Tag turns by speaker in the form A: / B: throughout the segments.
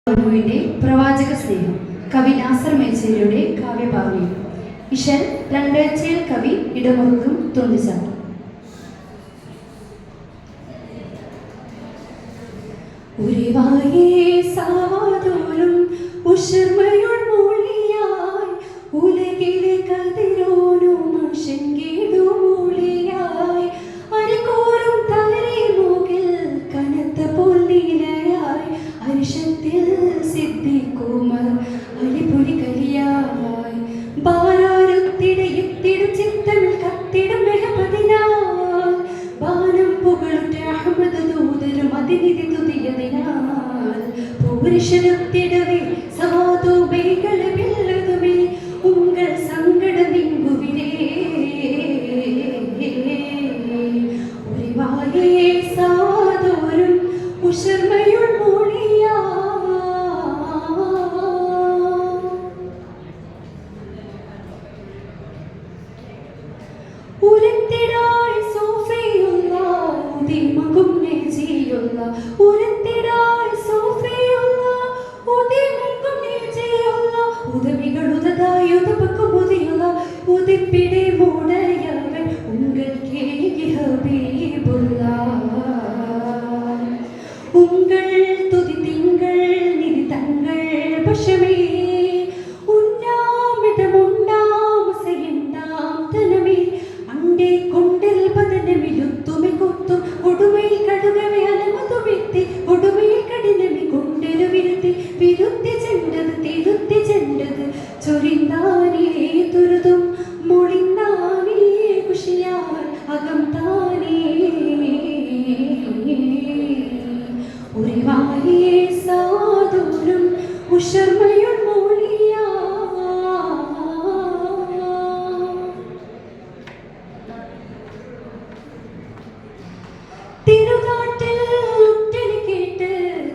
A: യുടെ പ്രവാചക സ്നേഹം കവി നാസർ മേച്ചേരിയുടെ കാവ്യഭാവനയും ഇശൽ രണ്ടാഴ്ചയിൽ കവി ഇടമുറുക്കും തുണ്ടിച്ചാർ. ഉരിവായേ സാവാതോലും ഉഷർമയുൾ മൂളിയായി ഉലകിലെ കതിരോനും ആശങ്കേടും മൂളിയായി അരികോരും തലരെ മൂകിൽ കനത്ത പൊന്നിലയായി അരിശത്തിൽ സിദ്ധിക്കുമർ അലിപുരി കലിയായി ബാരാരുത്തിടയെത്തിടും ചിത്തമിൽ കത്തിടും മെഹപതിനാൽ ബാനം പുകളുറ്റ അഹമ്മദ് ദൂതരും അതിനിധി തുതിയതിനാൽ പൂരുഷരുത്തിടവേ സാധുബൈകളെ വെല്ലതുമേ ഉങ്ങൾ സങ്കടം നീങ്ങുവിരേ ഉരിവായേ സാധോരും ഉഷർമയുൾ മൂളിയാ ഉരത്തിടായി സോഫയുള്ള ഉദിമകും നെജിയുള്ള ഉരത്തിടായി സോഫയുള്ള ഉദിമകും നെജിയുള്ള ഉദവികളുതായി ഉദപക്കും ഉദിയുള്ള ഉദിപ്പിടെ മൂടയവൻ ഉങ്ങൾക്ക് ഹബീബുള്ള ഉങ്ങൾ തുതി തിങ്കൾ നിധി തങ്ങൾ പശമേ ഉന്നാമിടമുണ്ടാമസയുണ്ടാം തനമേ അണ്ടേ കൊണ്ടിൽ പതനമിലുത്തുമെ കൊത്തും കൊടുമയിൽ കടുകവെ അലമതുമെത്തി കൊടുമയിൽ കഠിനമി കൊണ്ടിലു വിരുത്തി വിരുത്തി ചെണ്ടത് തിരുത്തി ചെണ്ടത് ചൊരിന്താനേ തുരുതും മൊളിന്താനേ കുഷിയാൽ അകം താനേ ഉരിവായേ സാധൂരും ഉഷർമയുൾ മൂളിയാ തിരുനാട്ടിൽ ഉറ്റലി കേട്ട്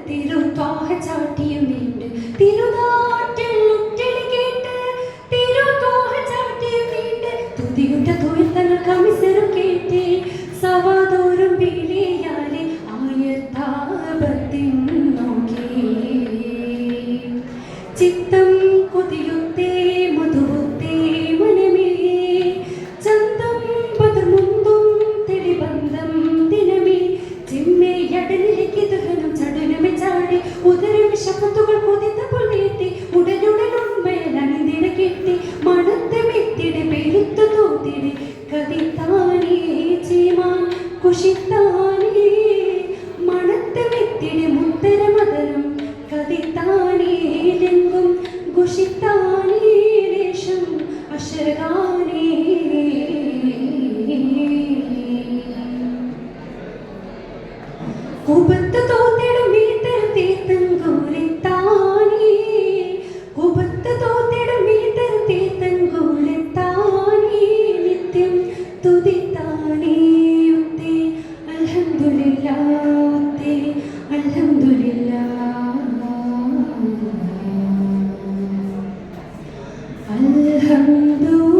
A: തിരുവാഹ ചാട്ടിയുമേണ്ട് തിരുനാട്ടിൽ ഉറ്റലി കേട്ട് തിരുവാഹ ചാട്ടിയുമേണ്ട് തുതിയുട്ട തുയർത്തങ്ങൾ കമിസരും കേട്ടേ സവാതോറും ബിലിയാലെ ആയത്താപത്തിൻ നോക്കി ചിത്തം കൊതിയുത്തേ മധുവുത്തേ മനമേ ചന്തം പദമുന്തും തെളിബന്ധം ദിനമേ ചിമ്മയടനിലേക്ക് ദഹനം ചടുലമെ ചാടി ഉദരം ശബ്ദത്തുകൾ കൊതിത്ത പൊന്നേറ്റി ഉടനുടനുണ്മയലണിതിന കെട്ടി മണത്തമെത്തിടെ പെരുത്തു തോത്തിടെ കതിത്താനേ ചീമാൻ കുഷിത്താനേ മണത്തമെത്തിടെ മുത്തര മദനം കതിത്താനേ ലെങ്കും കുഷിത്താനേ ലേശം അശരഗാനേ കുബത്ത് തോത്തിടും വീത്തരം തീർത്തങ്കൂലെത്താനേ കുബത്ത് തോത്തിടും വീത്തരം തീർത്തങ്കൂലെത്താനേ നിത്യം തുതിത്താനേ ഉത്തേ അൽഹംദുലില്ലാ ഉത്തേ അൽഹംദുലില്ലാ അൽഹംദുലില്ലാ